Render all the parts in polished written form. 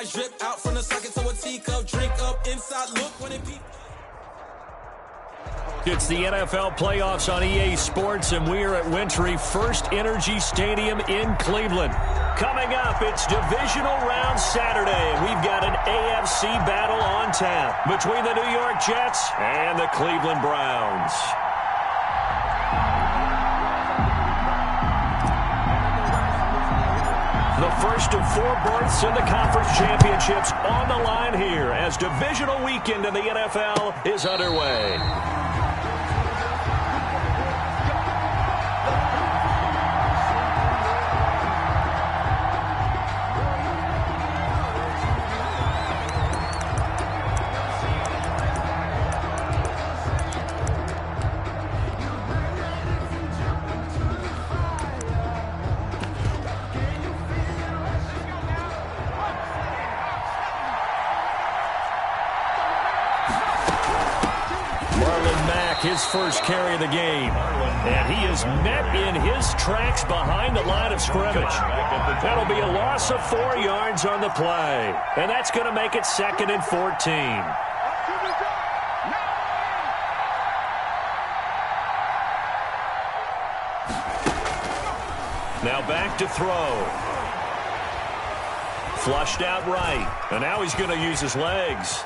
my drip out from the socket to a teacup. Drink up inside, look when it peak. It's the NFL playoffs on EA Sports, and we are at Wintry First Energy Stadium in Cleveland. Coming up, it's divisional round Saturday, and we've got an AFC battle on tap between the New York Jets and the Cleveland Browns. The first of 4 berths in the conference championships on the line here as divisional weekend in the NFL is underway. His first carry of the game. And he is met in his tracks behind the line of scrimmage. That'll be a loss of 4 yards on the play. And that's going to make it 2nd and 14. Now back to throw. Flushed out right. And now he's going to use his legs.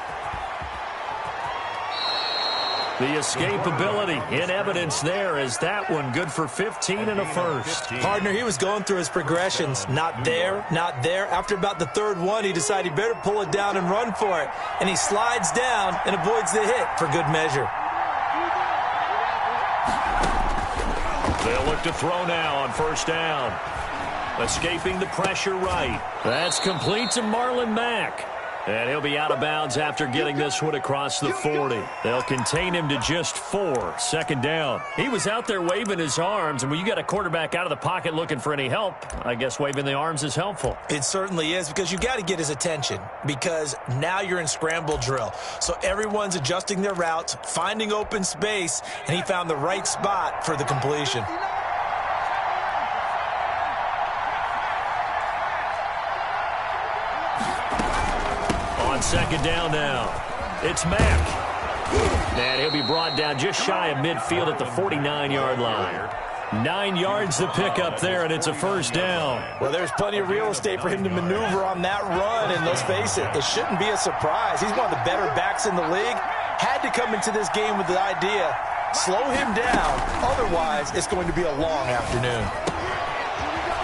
The escapability in evidence there as that one good for 15 and a first. Partner, he was going through his progressions. Not there, not there. After about the 3rd one, he decided he better pull it down and run for it. And he slides down and avoids the hit for good measure. They'll look to throw now on 1st down. Escaping the pressure right. That's complete to Marlon Mack. And he'll be out of bounds after getting this one across the 40. They'll contain him to just 4. 2nd down. He was out there waving his arms, and when you got a quarterback out of the pocket looking for any help, I guess waving the arms is helpful. It certainly is, because you got to get his attention, because now you're in scramble drill. So everyone's adjusting their routes, finding open space, and he found the right spot for the completion. On 2nd down now, it's Mack. And he'll be brought down just shy of midfield at the 49-yard line. 9 yards to pick up there, and it's a 1st down. Well, there's plenty of real estate for him to maneuver on that run, and let's face it, it shouldn't be a surprise. He's one of the better backs in the league. Had to come into this game with the idea, slow him down, otherwise it's going to be a long afternoon.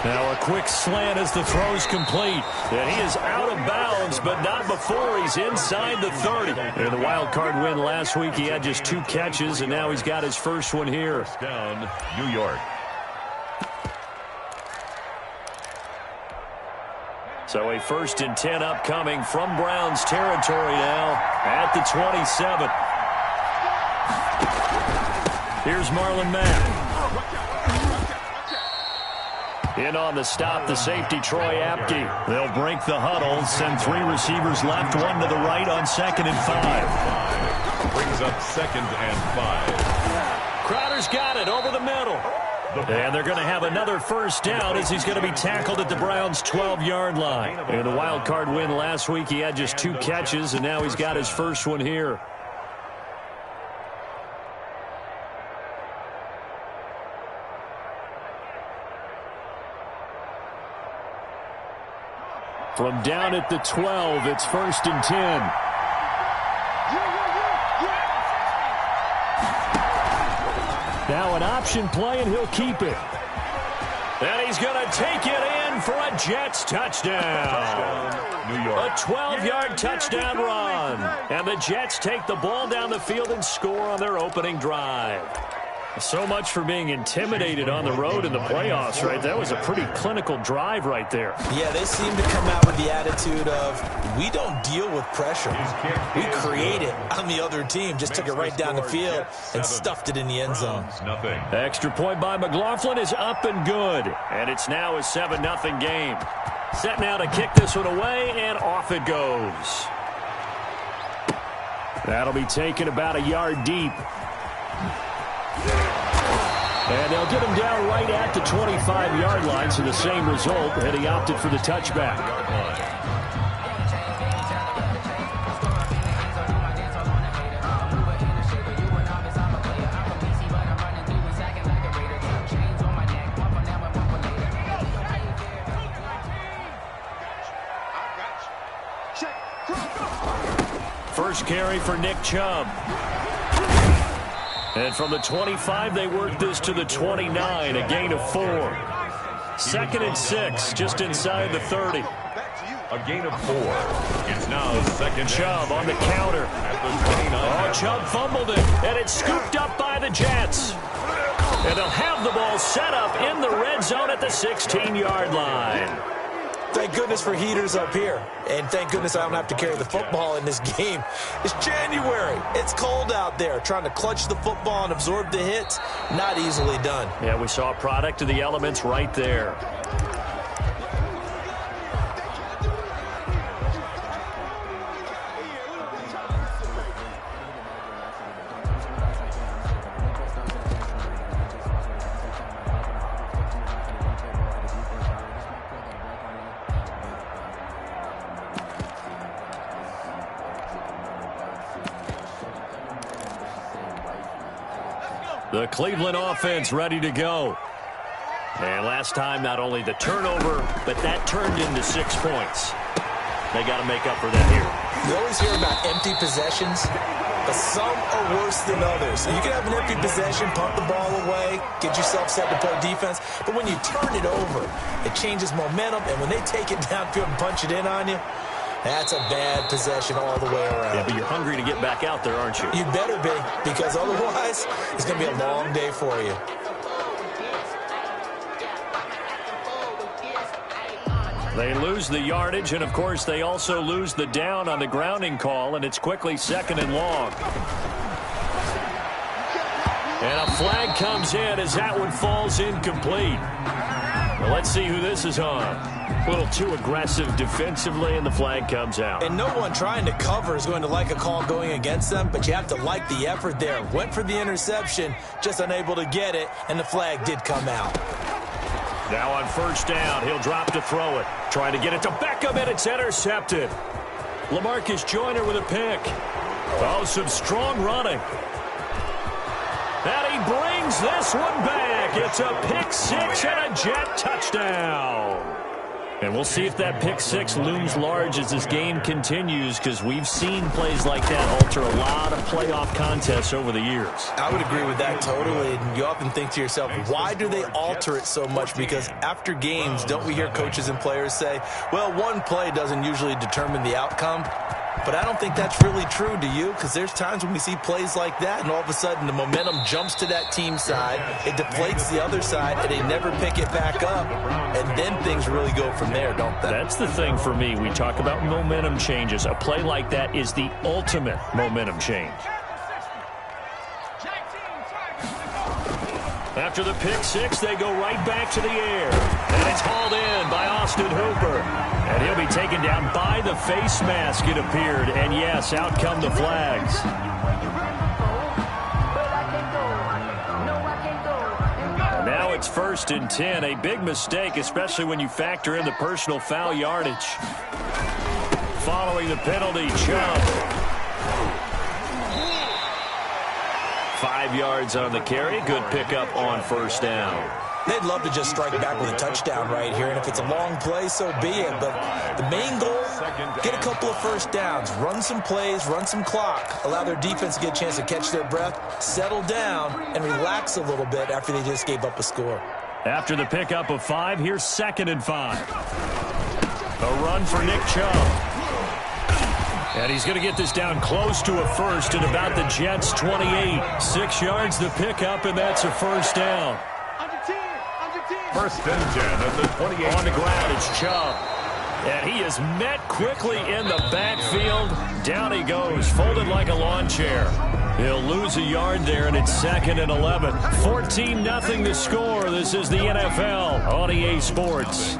Now a quick slant as the throw's complete. And he is out of bounds, but not before he's inside the 30. In the wild card win last week, he had just 2 catches, and now he's got his first one here. Down, New York. So a 1st and 10 upcoming from Browns territory now at the 27. Here's Marlon Mack. In on the stop, the safety, Troy Apke. They'll break the huddle, send 3 receivers left, 1 to the right on 2nd and 5. Brings up 2nd and 5. Crowder's got it over the middle. And they're going to have another 1st down as he's going to be tackled at the Browns' 12-yard line. In the wild card win last week, he had just 2 catches, and now he's got his first one here. From down at the 12, it's 1st and 10. Now an option play, and he'll keep it. And he's going to take it in for a Jets touchdown. New York. A 12-yard touchdown run. And the Jets take the ball down the field and score on their opening drive. So much for being intimidated on the road in the playoffs, right? That was a pretty clinical drive right there. Yeah, they seem to come out with the attitude of, we don't deal with pressure. We create it on the other team. Just took it right down the field and stuffed it in the end zone. Extra point by McLaughlin is up and good. And it's now a 7-0 game. Set now to kick this one away, and off it goes. That'll be taken about a yard deep. And they'll get him down right at the 25-yard line, so the same result, and he opted for the touchback. First carry for Nick Chubb. And from the 25, they work this to the 29, a gain of 4. 2nd and 6, just inside the 30. A gain of 4. It's now 2nd. Chubb on the counter. At the 29. Oh, Chubb fumbled it, and it's scooped up by the Jets. And they'll have the ball set up in the red zone at the 16-yard line. Thank goodness for heaters up here. And thank goodness I don't have to carry the football in this game. It's January. It's cold out there. Trying to clutch the football and absorb the hits, not easily done. Yeah, we saw a product of the elements right there. The Cleveland offense ready to go. And last time, not only the turnover, but that turned into 6 points. They got to make up for that here. You always hear about empty possessions, but some are worse than others. You can have an empty possession, punt the ball away, get yourself set to play defense, but when you turn it over, it changes momentum, and when they take it downfield and punch it in on you, that's a bad possession all the way around. Yeah, but you're hungry to get back out there, aren't you? You better be, because otherwise it's going to be a long day for you. They lose the yardage, and, of course, they also lose the down on the grounding call, and it's quickly 2nd and long. And a flag comes in as that one falls incomplete. Well, let's see who this is on. A little too aggressive defensively, and the flag comes out. And no one trying to cover is going to like a call going against them, but you have to like the effort there. Went for the interception, just unable to get it, and the flag did come out. Now on 1st down, he'll drop to throw it. Trying to get it to Beckham, and it's intercepted. LaMarcus Joyner with a pick. Oh, some strong running. And he brings this one back. It's a pick 6 and a Jet touchdown. And we'll see if that pick 6 looms large as this game continues, because we've seen plays like that alter a lot of playoff contests over the years. I would agree with that totally. And you often think to yourself, why do they alter it so much? Because after games, don't we hear coaches and players say, well, one play doesn't usually determine the outcome? But I don't think that's really true, do you? Because there's times when we see plays like that, and all of a sudden the momentum jumps to that team side, it deflates the other side, and they never pick it back up, and then things really go from there, don't they? That's the thing for me. We talk about momentum changes. A play like that is the ultimate momentum change. After the pick 6, they go right back to the air. And it's hauled in by Austin Hooper. And he'll be taken down by the face mask, it appeared. And yes, out come the flags. And now it's 1st and 10. A big mistake, especially when you factor in the personal foul yardage. Following the penalty, Chubb. 5 yards on the carry. Good pickup on 1st down. They'd love to just strike back with a touchdown right here, and if it's a long play, so be it. But the main goal, get a couple of 1st downs, run some plays, run some clock, allow their defense to get a chance to catch their breath, settle down, and relax a little bit after they just gave up a score. After the pickup of 5, here's 2nd and 5. A run for Nick Chubb. And he's going to get this down close to a 1st at about the Jets' 28. 6 yards the pickup, and that's a 1st down. 1st and 10 at the 28. On the ground, it's Chubb. And he is met quickly in the backfield. Down he goes, folded like a lawn chair. He'll lose a yard there, and it's 2nd and 11. 14-0 the score. This is the NFL on EA Sports.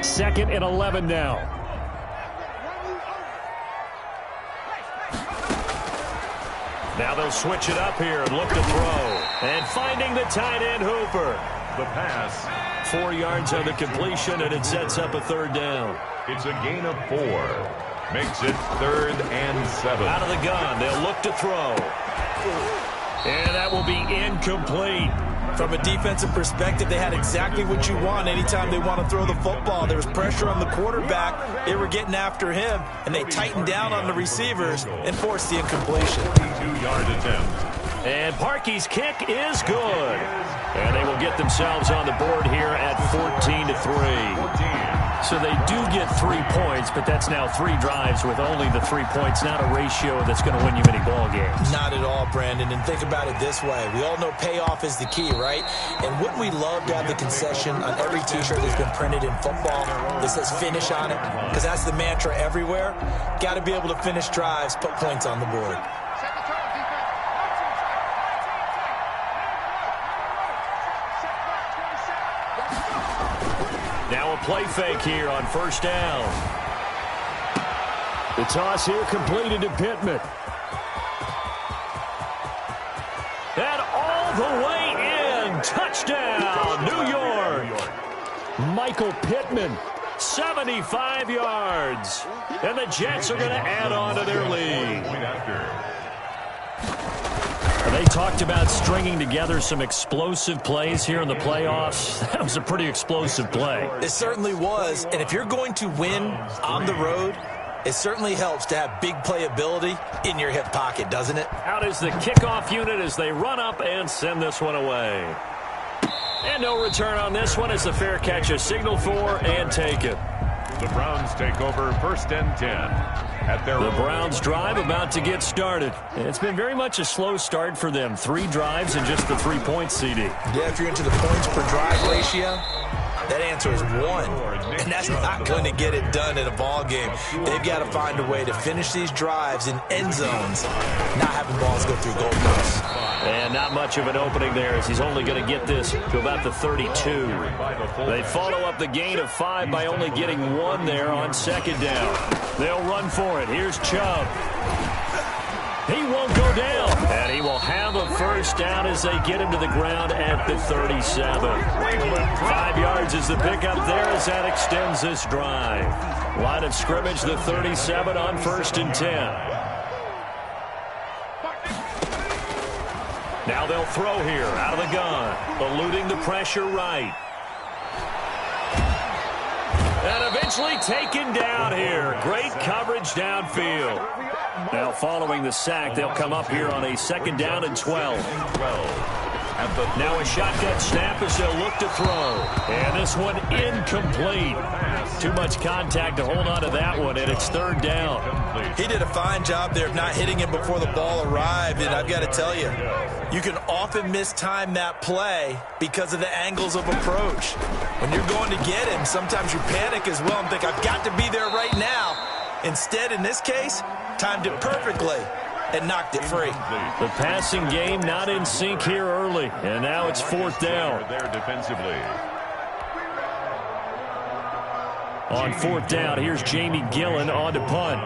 Second and 11 now. Now they'll switch it up here and look to throw. And finding the tight end, Hooper. The pass. 4 yards on the completion, and it sets up a 3rd down. It's a gain of 4. Makes it 3rd and 7. Out of the gun, they'll look to throw. And that will be incomplete. From a defensive perspective, they had exactly what you want anytime they want to throw the football. There was pressure on the quarterback. They were getting after him, and they tightened down on the receivers and forced the incompletion. 42-yard attempt. And Parkey's kick is good. And they will get themselves on the board here at 14-3. So they do get 3 points, but that's now 3 drives with only the 3 points, not a ratio that's going to win you many ball games. Not at all, Brandon. And think about it this way. We all know payoff is the key, right? And wouldn't we love to have the concession on every T-shirt that's been printed in football that says finish on it? Because that's the mantra everywhere. Got to be able to finish drives, put points on the board. Now a play fake here on first down. The toss here completed to Pittman. And all the way in. Touchdown, New York. Michael Pittman, 75 yards. And the Jets are going to add on to their lead. They talked about stringing together some explosive plays here in the playoffs. That was a pretty explosive play. It certainly was. And if you're going to win on the road, it certainly helps to have big playability in your hip pocket, doesn't it? Out is the kickoff unit as they run up and send this one away. And no return on this one as the fair catch is signaled for and taken. The Browns take over first and 10. The Browns drive about to get started. It's been very much a slow start for them. 3 drives and just the 3 points, CD. Yeah, if you're into the points per drive ratio, that answer is 1. And that's not going to get it done in a ball game. They've got to find a way to finish these drives in end zones, not having balls go through goalposts. And not much of an opening there as he's only going to get this to about the 32. They follow up the gain of 5 by only getting 1 there on second down. They'll run for it. Here's Chubb. He won't go down. And he will have a first down as they get him to the ground at the 37. 5 yards is the pickup there as that extends this drive. Line of scrimmage, the 37 on first and 10. Now they'll throw here out of the gun, eluding the pressure right. And eventually taken down here. Great coverage downfield. Now following the sack, they'll come up here on a second down and 12. Now a shotgun snap as they'll look to throw. And this one incomplete. Too much contact to hold on to that one, and it's third down. He did a fine job there of not hitting him before the ball arrived, and I've got to tell you, you can often mistime that play because of the angles of approach. When you're going to get him, sometimes you panic as well and think, I've got to be there right now. Instead, in this case, timed it perfectly and knocked it free. The passing game not in sync here early, and now it's fourth down. There defensively. On fourth down, here's Jamie Gillen on to punt.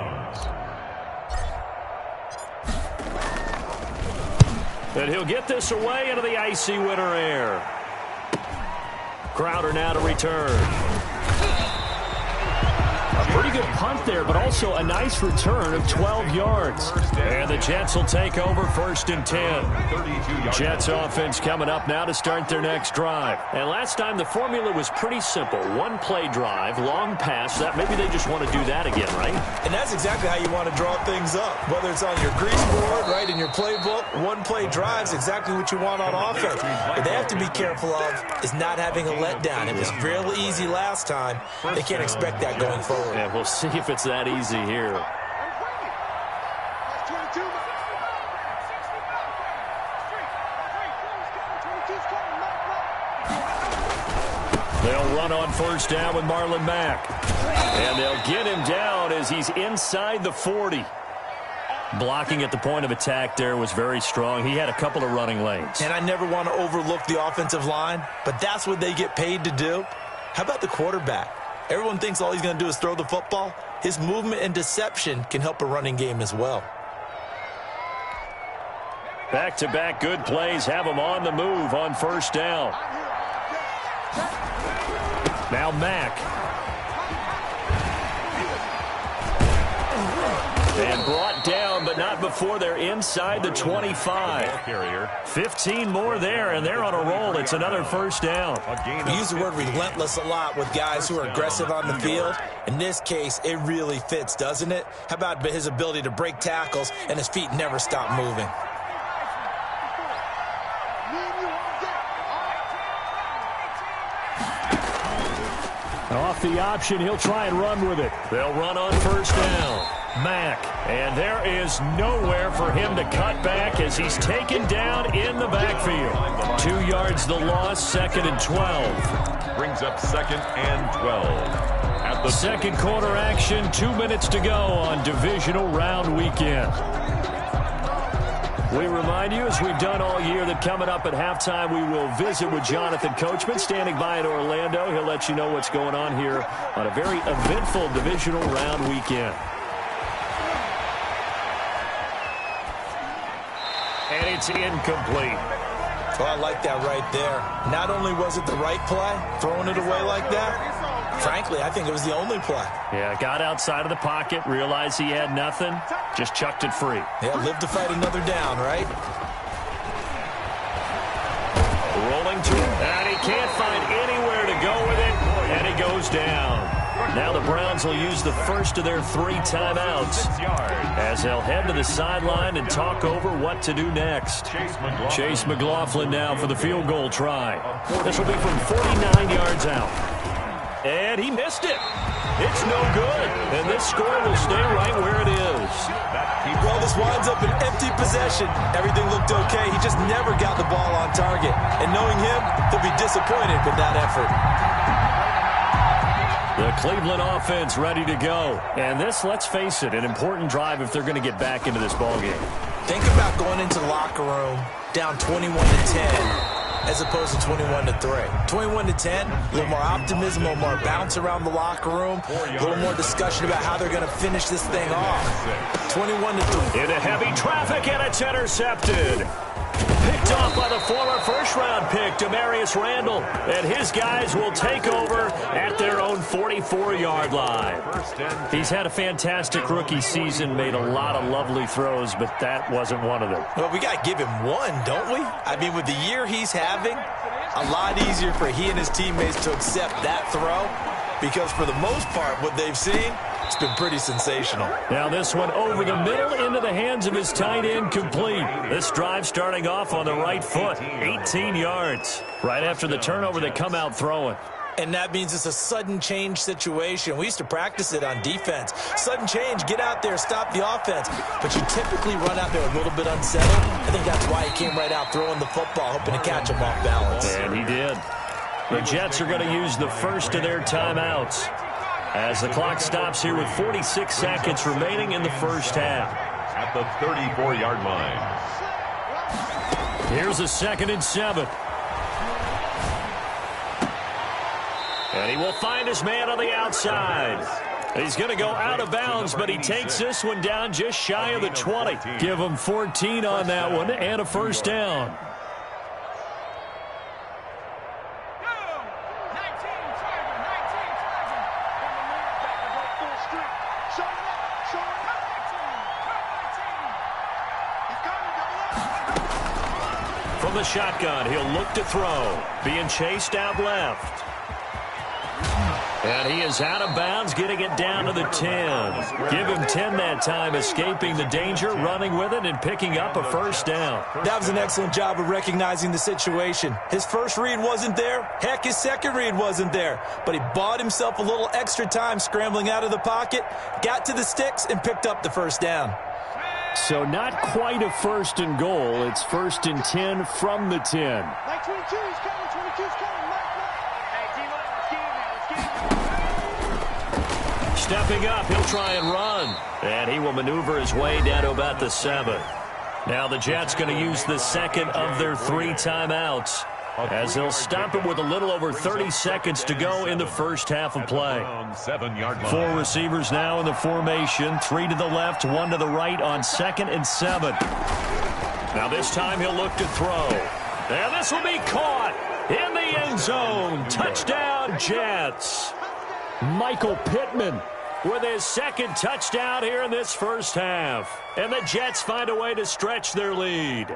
And he'll get this away into the icy winter air. Crowder now to return. A pretty good punt there, but also a nice return of 12 yards. And the Jets will take over first and 10. Jets offense coming up now to start their next drive. And last time the formula was pretty simple. 1 play drive, long pass. That maybe they just want to do that again, right? And that's exactly how you want to draw things up. Whether it's on your grease board, right, in your playbook, 1 play drive is exactly what you want on offense. What they have to be careful of is not having a letdown. It was real easy last time. They can't expect that going forward. Yeah, we'll see if it's that easy here. They'll run on first down with Marlon Mack. And they'll get him down as he's inside the 40. Blocking at the point of attack there was very strong. He had a couple of running lanes. And I never want to overlook the offensive line, but that's what they get paid to do. How about the quarterback? Everyone thinks all he's going to do is throw the football. His movement and deception can help a running game as well. Back-to-back good plays have him on the move on first down. Now Mack. And brought down, but but not before they're inside the 25. 15 more there, and they're on a roll. It's another first down. We use the word relentless a lot with guys who are aggressive on the field. In this case, it really fits, doesn't it? How about his ability to break tackles and his feet never stop moving? Off the option, he'll try and run with it. They'll run on first down. Mack, and there is nowhere for him to cut back as he's taken down in the backfield. 2 yards the loss, 2nd and 12. Brings up 2nd and 12. At the second quarter action, 2 minutes to go on divisional round weekend. We remind you, as we've done all year, that coming up at halftime, we will visit with Jonathan Coachman, standing by in Orlando. He'll let you know what's going on here on a very eventful divisional round weekend. And it's incomplete. Well, I like that right there. Not only was it the right play, throwing it away like that, frankly, I think it was the only play. Yeah, got outside of the pocket, realized he had nothing, just chucked it free. Yeah, live to fight another down, right? Rolling to him, and he can't find anywhere to go with it, and he goes down. Now the Browns will use the first of their 3 timeouts as they'll head to the sideline and talk over what to do next. Chase McLaughlin now for the field goal try. This will be from 49 yards out. And he missed it. It's no good. And this score will stay right where it is. Well, this winds up an empty possession. Everything looked okay. He just never got the ball on target. And knowing him, he'll be disappointed with that effort. The Cleveland offense ready to go. And this, let's face it, an important drive if they're going to get back into this ballgame. Think about going into the locker room down 21-10 as opposed to 21-3. 21-10, a little more optimism, a little more bounce around the locker room, a little more discussion about how they're going to finish this thing off. 21-3. Into heavy traffic, and it's intercepted. Picked off by the former first-round pick, Demarius Randall. And his guys will take over at their own 44-yard line. He's had a fantastic rookie season, made a lot of lovely throws, but that wasn't one of them. Well, we got to give him one, don't we? I mean, with the year he's having, a lot easier for he and his teammates to accept that throw, because for the most part, what they've seen, it's been pretty sensational. Now this one over the middle into the hands of his tight end, complete. This drive starting off on the right foot, 18 yards. Right after the turnover, they come out throwing. And that means it's a sudden change situation. We used to practice it on defense. Sudden change, get out there, stop the offense. But you typically run out there a little bit unsettled. I think that's why he came right out throwing the football, hoping to catch him off balance. And he did. The Jets are going to use the first of their timeouts as the clock stops here with 46 seconds remaining in the first half. At the 34-yard line. Here's a 2nd and 7. And he will find his man on the outside. He's going to go out of bounds, but he takes this one down just shy of the 20. Give him 14 on that one and a first down. From the shotgun, he'll look to throw. Being chased out left. And he is out of bounds, getting it down to the 10. Give him 10 that time, escaping the danger, running with it, and picking up a first down. That was an excellent job of recognizing the situation. His first read wasn't there. Heck, his second read wasn't there. But he bought himself a little extra time scrambling out of the pocket, got to the sticks, and picked up the first down. So not quite a 1st and goal. It's 1st and 10 from the 10. Mike 22 is coming. 22 is coming. Mike. Hey, D-line, let's get him, man. Let's get him. Stepping up, he'll try and run. And he will maneuver his way down to about the 7. Now the Jets going to use the second of their 3 timeouts as they'll stop him with a little over 30 seconds to go in the first half of play. 7-yard line. 4 receivers now in the formation. 3 to the left, 1 to the right on 2nd and 7. Now this time he'll look to throw. And this will be caught in the end zone. Touchdown, Jets. Michael Pittman with his second touchdown here in this first half. And the Jets find a way to stretch their lead.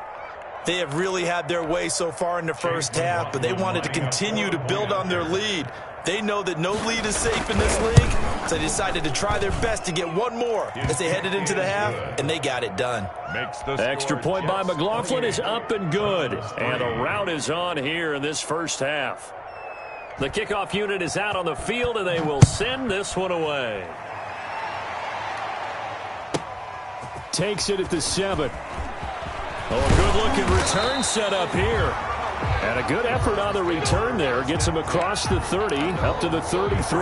They have really had their way so far in the first half, but they wanted to continue to build on their lead. They know that no lead is safe in this league, so they decided to try their best to get one more as they headed into the half, and they got it done. Extra point by McLaughlin is up and good, and a rout is on here in this first half. The kickoff unit is out on the field, and they will send this one away. Takes it at the 7. Oh, a good-looking return set up here. And a good effort on the return there. Gets him across the 30, up to the 33.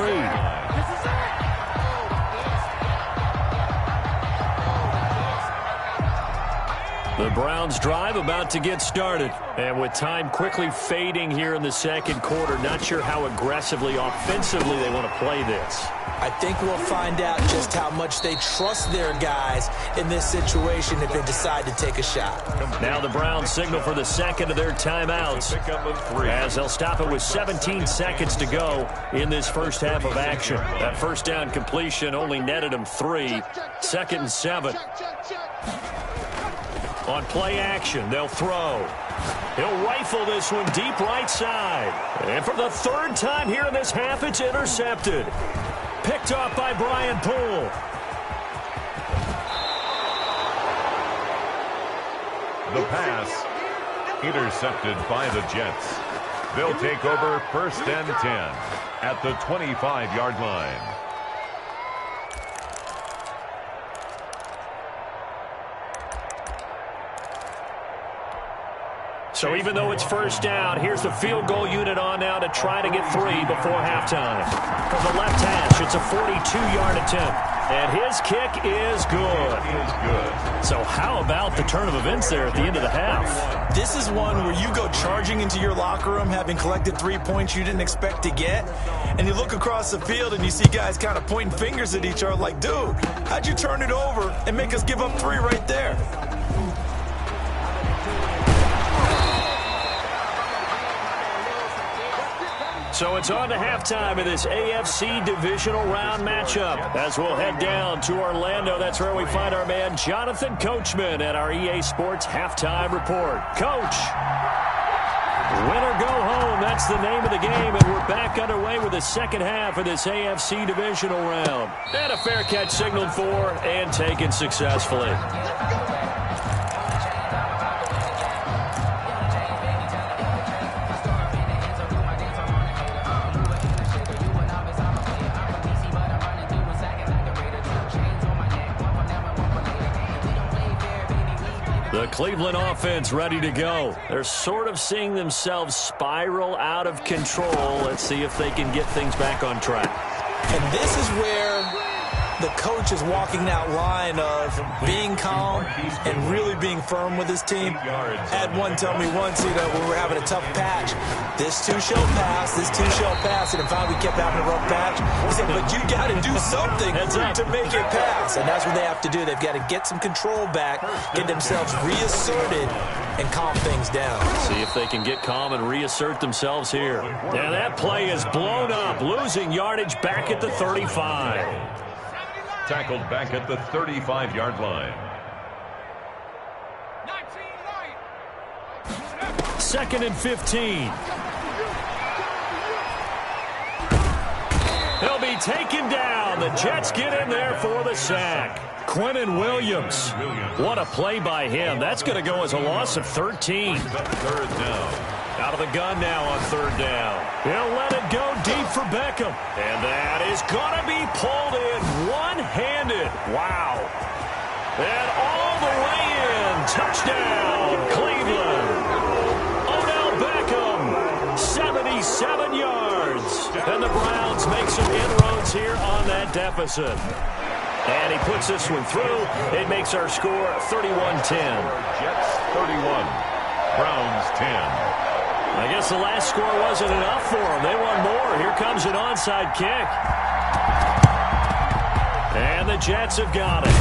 The Browns drive about to get started. And with time quickly fading here in the second quarter, not sure how aggressively, offensively they want to play this. I think we'll find out just how much they trust their guys in this situation if they decide to take a shot. Now the Browns signal for the second of their timeouts as they'll stop it with 17 seconds to go in this first half of action. That first down completion only netted them 3. 2nd and 7. On play action, they'll throw. He'll rifle this one deep right side. And for the 3rd time here in this half, it's intercepted. Picked off by Brian Poole. The pass intercepted by the Jets. They'll take over 1st and 10 at the 25-yard line. So even though it's first down, here's the field goal unit on now to try to get 3 before halftime. From the left hash, it's a 42-yard attempt. And his kick is good. So how about the turn of events there at the end of the half? This is one where you go charging into your locker room having collected 3 points you didn't expect to get. And you look across the field and you see guys kind of pointing fingers at each other like, dude, how'd you turn it over and make us give up 3 right there? So it's on to halftime in this AFC divisional round matchup. As we'll head down to Orlando, that's where we find our man Jonathan Coachman at our EA Sports Halftime Report. Coach, win or go home, that's the name of the game, and we're back underway with the second half of this AFC divisional round. And a fair catch signaled for and taken successfully. The Cleveland offense ready to go. They're sort of seeing themselves spiral out of control. Let's see if they can get things back on track. And this is where the coach is walking that line of being calm and really being firm with his team. Had one tell me once, when we were having a tough patch, this too shall pass, this too shall pass. And in fact, we kept having a rough patch. He said, but you got to do something to make it pass. And that's what they have to do. They've got to get some control back, get themselves reasserted, and calm things down. See if they can get calm and reassert themselves here. Now that play is blown up, losing yardage back at the 35. Tackled back at the 35-yard line. 2nd and 15. He'll be taken down. The Jets get in there for the sack. Quinnen Williams. What a play by him. That's going to go as a loss of 13. 3rd down. Out of the gun now on 3rd down. He'll let it go deep for Beckham. And that is going to be pulled in one-handed. Wow. And all the way in. Touchdown, Cleveland. Odell Beckham, 77 yards. And the Browns make some inroads here on that deficit. And he puts this one through. It makes our score 31-10. Jets 31, Browns 10. I guess the last score wasn't enough for them. They want more. Here comes an onside kick. And the Jets have got it.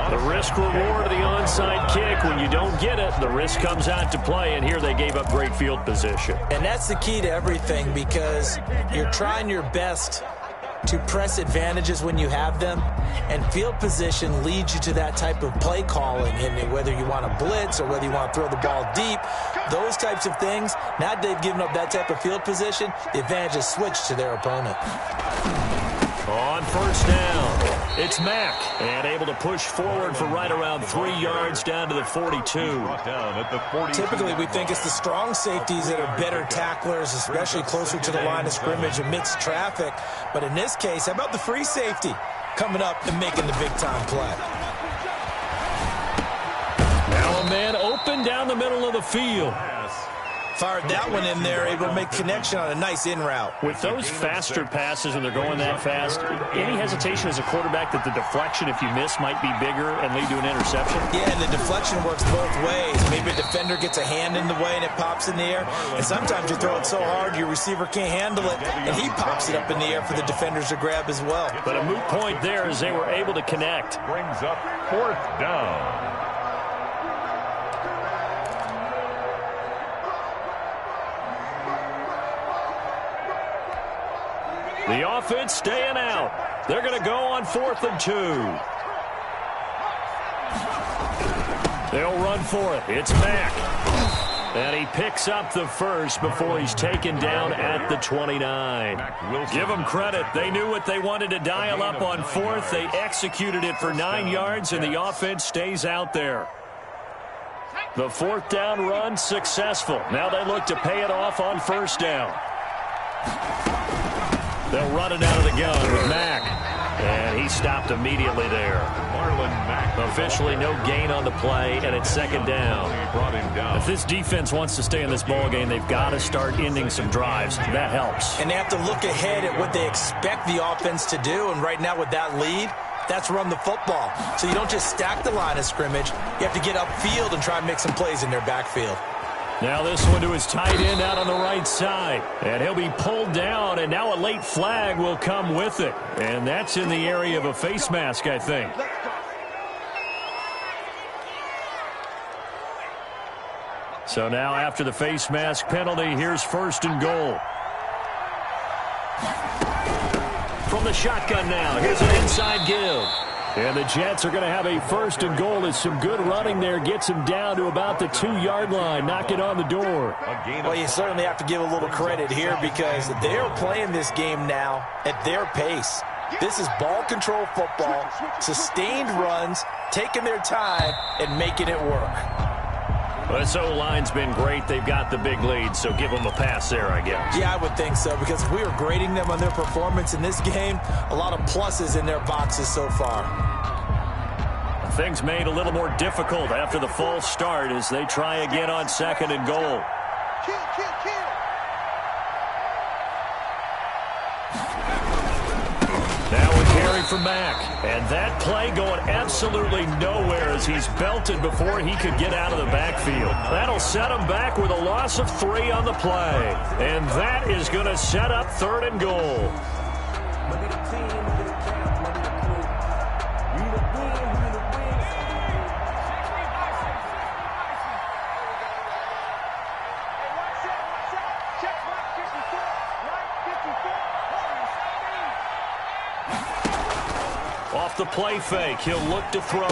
The risk-reward of the onside kick, when you don't get it, the risk comes out to play, and here they gave up great field position. And that's the key to everything, because you're trying your best to press advantages when you have them, and field position leads you to that type of play calling, and whether you want to blitz or whether you want to throw the ball deep, those types of things. Now they've given up that type of field position, the advantage is switched to their opponent. On first down, it's Mack, and able to push forward for right around 3 yards down to the 42. Typically, we think it's the strong safeties that are better tacklers, especially closer to the line of scrimmage amidst traffic. But in this case, how about the free safety coming up and making the big-time play? Now a man open down the middle of the field. Fired that one in there, able to make connection on a nice in route. With those faster passes when they're going that fast, any hesitation as a quarterback that the deflection, if you miss, might be bigger and lead to an interception? Yeah, and the deflection works both ways. Maybe a defender gets a hand in the way and it pops in the air. And sometimes you throw it so hard your receiver can't handle it, and he pops it up in the air for the defenders to grab as well. But a moot point there as they were able to connect. Brings up 4th down. The offense staying out. They're going to go on 4th and 2. They'll run for it. It's Mack. And he picks up the first before he's taken down at the 29. Give them credit. They knew what they wanted to dial up on 4th. They executed it for 9 yards, and the offense stays out there. The 4th down run successful. Now they look to pay it off on first down. They'll run it out of the gun with Mack. And he stopped immediately there. Marlon Mack. Officially no gain on the play, and it's 2nd down. Brought him down. If this defense wants to stay in this ballgame, they've got to start ending some drives. That helps. And they have to look ahead at what they expect the offense to do. And right now with that lead, that's run the football. So you don't just stack the line of scrimmage. You have to get upfield and try and make some plays in their backfield. Now this one to his tight end out on the right side. And he'll be pulled down, and now a late flag will come with it. And that's in the area of a face mask, I think. So now after the face mask penalty, here's 1st and goal. From the shotgun now, here's an inside give. And the Jets are going to have a 1st and goal as some good running there gets him down to about the 2-yard line. Knock it on the door. Well, you certainly have to give a little credit here because they're playing this game now at their pace. This is ball control football, sustained runs, taking their time, and making it work. Well, this O-line's been great. They've got the big lead, so give them a pass there, I guess. Yeah, I would think so, because if we were grading them on their performance in this game, a lot of pluses in their boxes so far. Things made a little more difficult after the false start as they try again on 2nd and goal. Now a carry for Mack. And that play going absolutely nowhere as he's belted before he could get out of the backfield. That'll set him back with a loss of 3 on the play. And that is going to set up 3rd and goal. Off the play fake, he'll look to throw.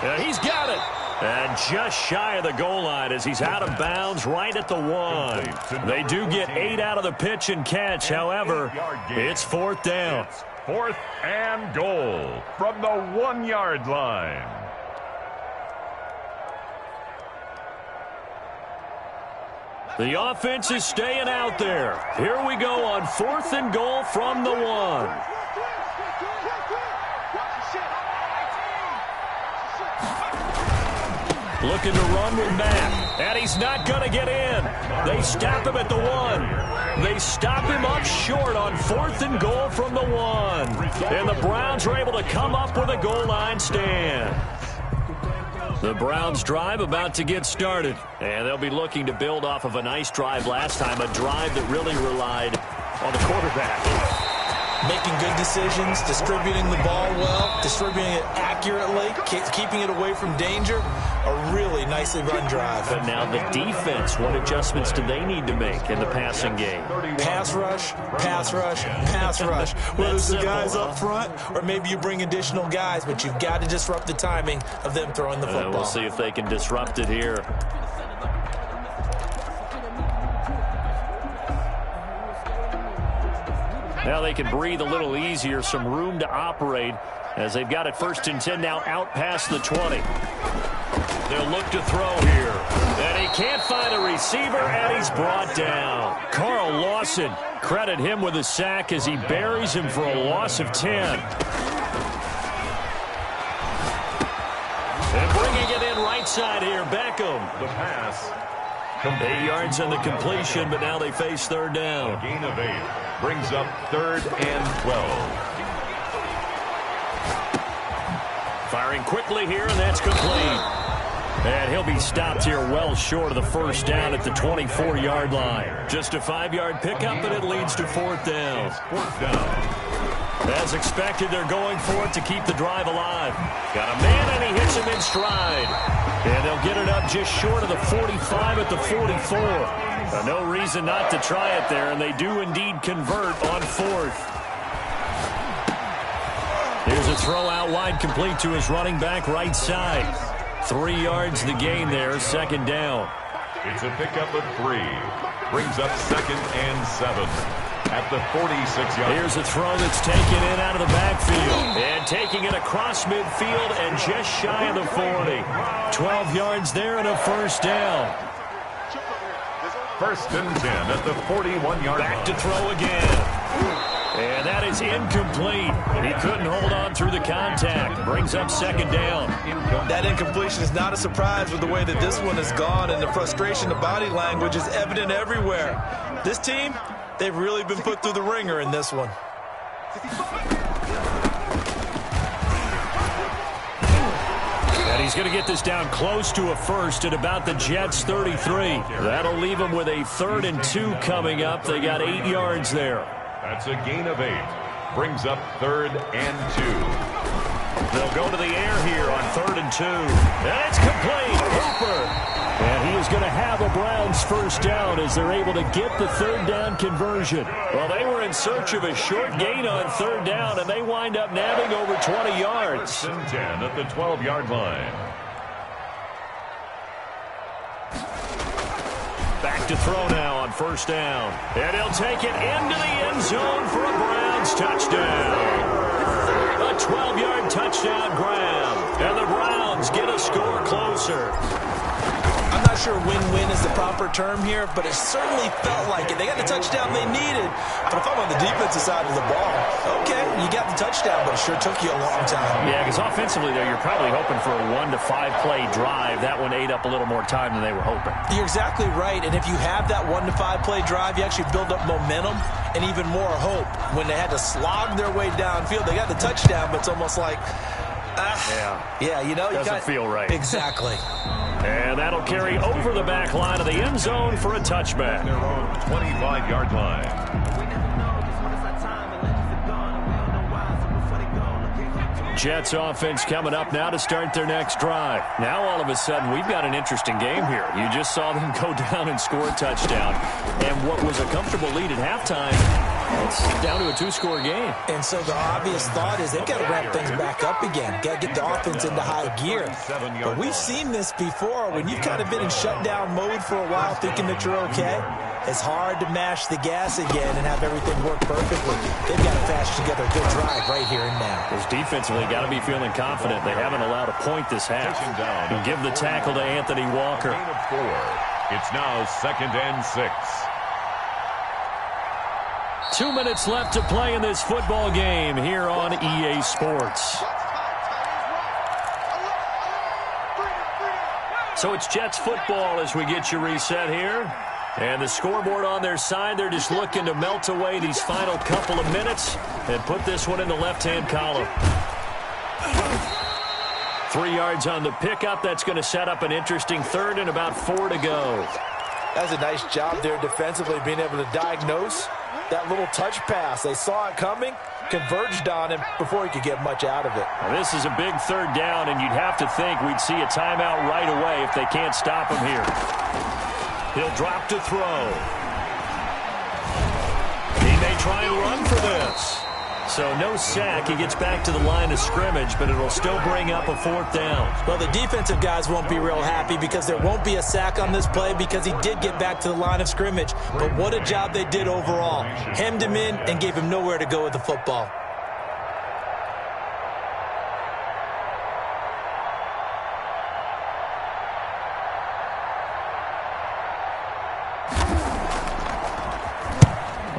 And he's got it. And just shy of the goal line as he's out of bounds right at the 1. They do get 8 out of the pitch and catch. However, it's 4th down. 4th and goal from the 1-yard line. The offense is staying out there. Here we go on 4th and goal from the 1. Looking to run with Mack, and he's not going to get in. They stop him at the 1. They stop him up short on 4th and goal from the 1. And the Browns are able to come up with a goal line stand. The Browns drive about to get started, and they'll be looking to build off of a nice drive last time, a drive that really relied on the quarterback. making good decisions, distributing the ball well, distributing it accurately, keeping it away from danger. A really nicely run drive. But now the defense, what adjustments do they need to make in the passing game? Pass rush, pass rush, pass rush. Whether it's the guys up front or maybe you bring additional guys, but you've got to disrupt the timing of them throwing the football. We'll see if they can disrupt it here. Now they can breathe a little easier, some room to operate as they've got it 1st and 10 now out past the 20. They'll look to throw here. And he can't find a receiver, and he's brought down. Carl Lawson, credit him with a sack as he buries him for a loss of 10. And bringing it in right side here, Beckham. The pass. 8 yards on the completion, but now they face 3rd down. A gain of 8 brings up 3rd and 12. Firing quickly here, and that's complete. And he'll be stopped here well short of the 1st down at the 24-yard line. Just a 5-yard pickup, and it leads to 4th down. 4th down. As expected, they're going for it to keep the drive alive. Got a man, and he hits him in stride. And they'll get it up just short of the 45 at the 44. No reason not to try it there, and they do indeed convert on 4th. Here's a throw out wide, complete to his running back right side. 3 yards the gain there, 2nd down. It's a pickup of 3. Brings up 2nd and 7 at the 46-yard. Here's a throw that's taken in out of the backfield. And taking it across midfield and just shy of the 40. 12 yards there and a 1st down. 1st and 10 at the 41-yard line. Back to throw again. And that is incomplete. He couldn't hold on through the contact. Brings up 2nd down. That incompletion is not a surprise with the way that this one has gone, and the frustration, the body language is evident everywhere. This team, they've really been put through the ringer in this one. And he's going to get this down close to a 1st at about the Jets' 33. That'll leave them with a 3rd and 2 coming up. They got 8 yards there. That's a gain of 8. Brings up 3rd and 2. They'll go to the air here on 3rd and 2. And it's complete. Hooper. And he is going to have a Browns 1st down as they're able to get the 3rd down conversion. Well, they were in search of a short gain on 3rd down, and they wind up nabbing over 20 yards. 1st and 10 at the 12-yard line. Back to throw now on 1st down. And he'll take it into the end zone for a Browns touchdown. A 12-yard touchdown grab. And the Browns get a score closer. I'm not sure win-win is the proper term here, but it certainly felt like it. They got the touchdown they needed. But if I'm on the defensive side of the ball, okay, you got the touchdown, but it sure took you a long time. Yeah, because offensively, though, you're probably hoping for a 1 to 5 play drive. That one ate up a little more time than they were hoping. You're exactly right, and if you have that 1 to 5 play drive, you actually build up momentum and even more hope. When they had to slog their way downfield, they got the touchdown, but it's almost like, yeah, you know, doesn't feel right. Exactly. And that'll carry over the back line of the end zone for a touchback. Their own 25-yard line. Jets offense coming up now to start their next drive. Now all of a sudden we've got an interesting game here. You just saw them go down and score a touchdown. And what was a comfortable lead at halftime, it's down to a 2-score game. And so the obvious thought is they've got to ramp things back up again. Got to get the offense into high gear. But we've seen this before. When you've kind of been in shutdown mode for a while thinking that you're okay, it's hard to mash the gas again and have everything work perfectly. They've got to patch together a good drive right here and now. Because defensively, got to be feeling confident. They haven't allowed a point this half. And give the tackle to Anthony Walker. Gain of 4. It's now 2nd and 6. 2 minutes left to play in this football game here on EA Sports. So it's Jets football as we get you reset here. And the scoreboard on their side, they're just looking to melt away these final couple of minutes and put this one in the left-hand column. 3 yards on the pickup. That's going to set up an interesting 3rd and about 4 to go. That's a nice job there defensively, being able to diagnose That little touch pass, they saw it coming, converged on him before he could get much out of it. Now, this is a big third down, and you'd have to think we'd see a timeout right away if they can't stop him here. He'll drop to throw. He may try and run for this. So no sack. He gets back to the line of scrimmage, but it'll still bring up a fourth down. Well, the defensive guys won't be real happy because there won't be a sack on this play because he did get back to the line of scrimmage. But what a job they did overall. Hemmed him in and gave him nowhere to go with the football.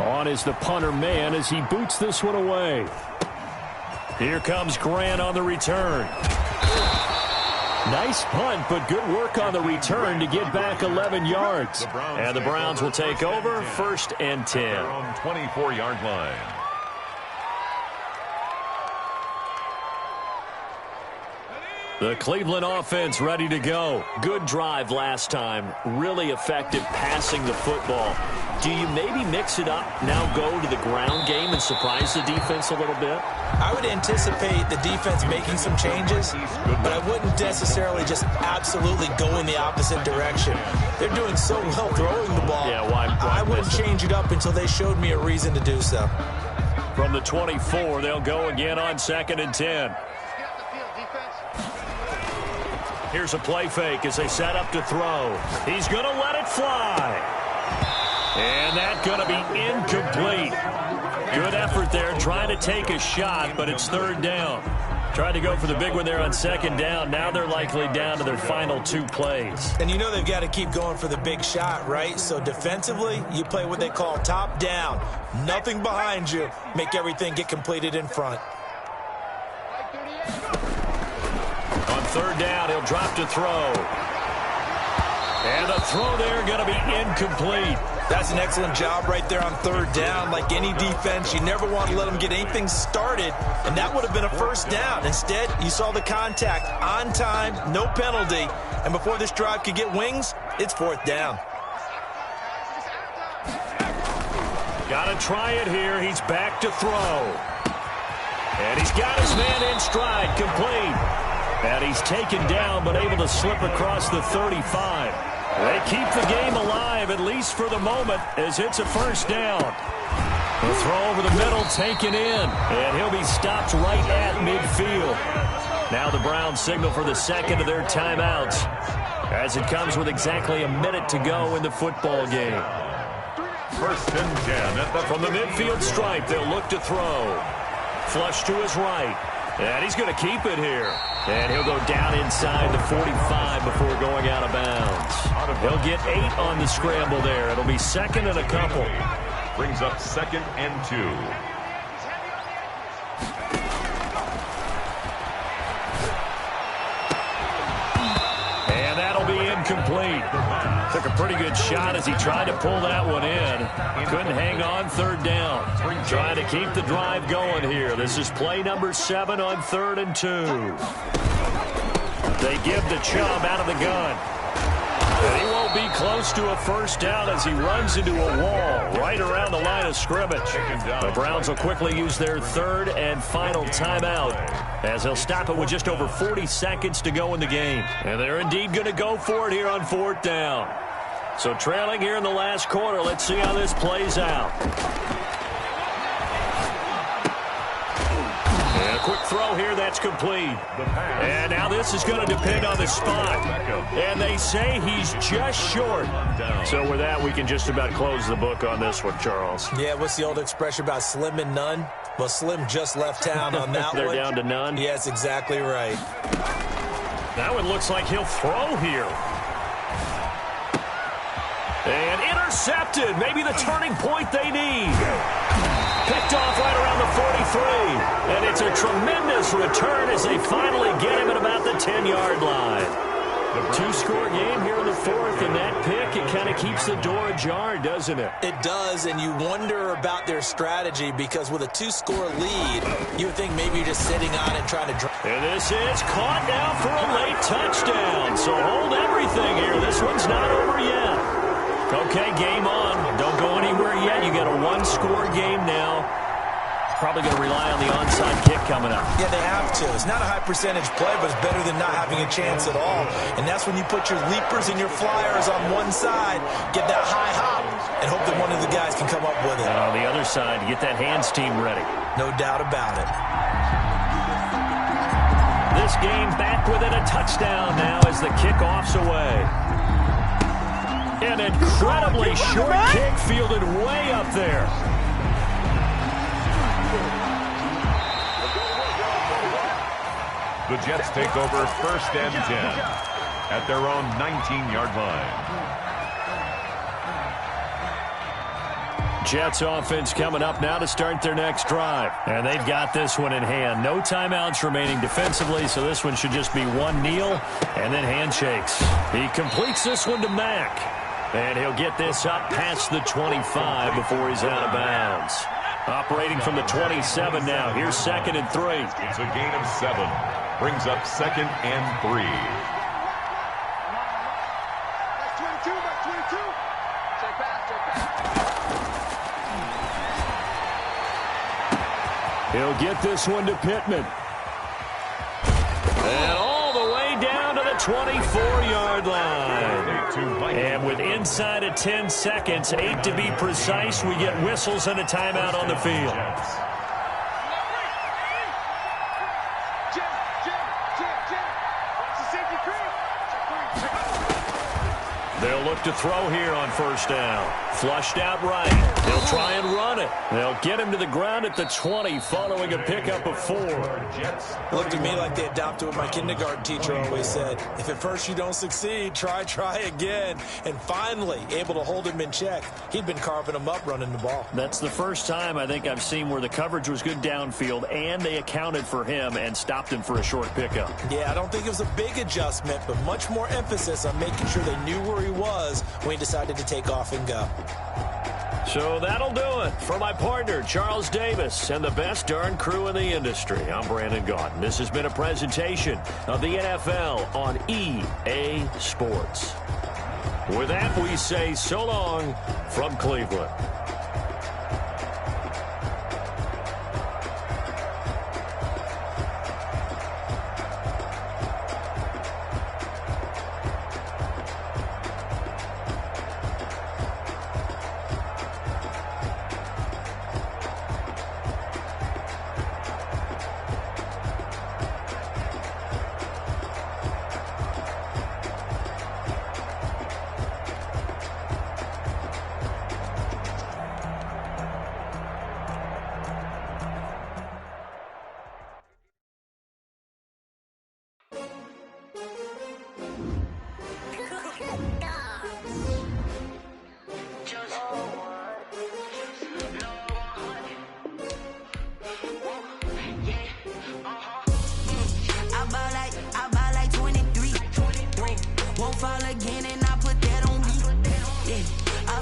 On is the punter man as he boots this one away. Here comes Grant on the return. Nice punt, but good work on the return to get back 11 yards. And the Browns will take over, 1st and 10. They're on 24-yard line. The Cleveland offense ready to go. Good drive last time. Really effective passing the football. Do you maybe mix it up, now go to the ground game and surprise the defense a little bit? I would anticipate the defense making some changes, but I wouldn't necessarily just absolutely go in the opposite direction. They're doing so well throwing the ball. Yeah, why I wouldn't change it up until they showed me a reason to do so. From the 24, they'll go again on 2nd and 10. Here's a play fake as they set up to throw. He's going to let it fly. And that's going to be incomplete. Good effort there trying to take a shot, but it's 3rd down. Tried to go for the big one there on 2nd down. Now they're likely down to their final 2 plays. And you know they've got to keep going for the big shot, right? So defensively, you play what they call top down. Nothing behind you. Make everything get completed in front. On 3rd down, he'll drop to throw. And the throw there going to be incomplete. That's an excellent job right there on 3rd down. Like any defense, you never want to let them get anything started, and that would have been a 1st down. Instead, you saw the contact on time, no penalty, and before this drive could get wings, it's 4th down. Got to try it here. He's back to throw. And he's got his man in stride, complete. And he's taken down, but able to slip across the 35. They keep the game alive, at least for the moment, as it's a 1st down. The throw over the middle, taken in, and he'll be stopped right at midfield. Now the Browns signal for the 2nd of their timeouts, as it comes with exactly a minute to go in the football game. 1st and 10. From the midfield stripe, they'll look to throw. Flush to his right. And he's going to keep it here. And he'll go down inside the 45 before going out of bounds. He'll get 8 on the scramble there. It'll be 2nd and a couple. Brings up 2nd and 2. And that'll be incomplete. Took a pretty good shot as he tried to pull that one in. Couldn't hang on 3rd down. Trying to keep the drive going here. This is play number 7 on 3rd and 2. They give the Chubb out of the gun. And he won't be close to a 1st down as he runs into a wall right around the line of scrimmage. The Browns will quickly use their 3rd and final timeout as they'll stop it with just over 40 seconds to go in the game. And they're indeed going to go for it here on 4th down. So trailing here in the last quarter, let's see how this plays out. And a quick throw here, that's complete. And now this is going to depend on the spot. And they say he's just short. So with that, we can just about close the book on this one, Charles. Yeah, what's the old expression about slim and none? Well, Slim just left town on that They're one. down to none? Yes, exactly right. That one looks like he'll throw here. And intercepted. Maybe the turning point they need. Picked off right around the 43. And it's a tremendous return as they finally get him at about the 10-yard line. 2-score game here in the 4th, and that pick, it kind of keeps the door ajar, doesn't it? It does, and you wonder about their strategy because with a 2-score lead, you would think maybe you're just sitting on it trying to drive. And this is caught now for a late touchdown. So hold everything here. This one's not over yet. Okay, game on. Don't go anywhere yet. You got a 1 one-score game now. Probably going to rely on the onside kick coming up. Yeah, they have to. It's not a high-percentage play, but it's better than not having a chance at all. And that's when you put your leapers and your flyers on one side, get that high hop, and hope that one of the guys can come up with it. And on the other side, get that hands team ready. No doubt about it. This game back within a touchdown now as the kickoff's away. An incredibly short kick fielded way up there. The Jets take over 1st and 10 at their own 19-yard line. Jets offense coming up now to start their next drive. And they've got this one in hand. No timeouts remaining defensively, so this one should just be one kneel and then handshakes. He completes this one to Mack. And he'll get this up past the 25 before he's out of bounds. Operating from the 27 now. Here's 2nd and 3. It's a gain of 7. Brings up 2nd and 3. That's 22, that's 22. Check pass, check pass. He'll get this one to Pittman. And all the way down to the 24-yard line. And with inside of 10 seconds, 8 to be precise, we get whistles and a timeout on the field. They'll look to throw here on 1st down. Flushed out right. They'll try and run it. They'll get him to the ground at the 20 following a pickup of 4. It looked to me like they adopted what my kindergarten teacher always said. If at first you don't succeed, try again. And finally, able to hold him in check. He'd been carving him up running the ball. That's the first time I think I've seen where the coverage was good downfield and they accounted for him and stopped him for a short pickup. Yeah, I don't think it was a big adjustment, but much more emphasis on making sure they knew where he was when he decided to take off and go. So that'll do it for my partner, Charles Davis, and the best darn crew in the industry. I'm Brandon Gaudin. This has been a presentation of the NFL on EA Sports. With that, we say so long from Cleveland.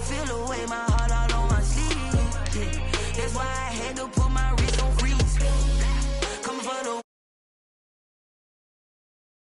Feel the way my heart out on my sleeve. Yeah. That's why I had to put my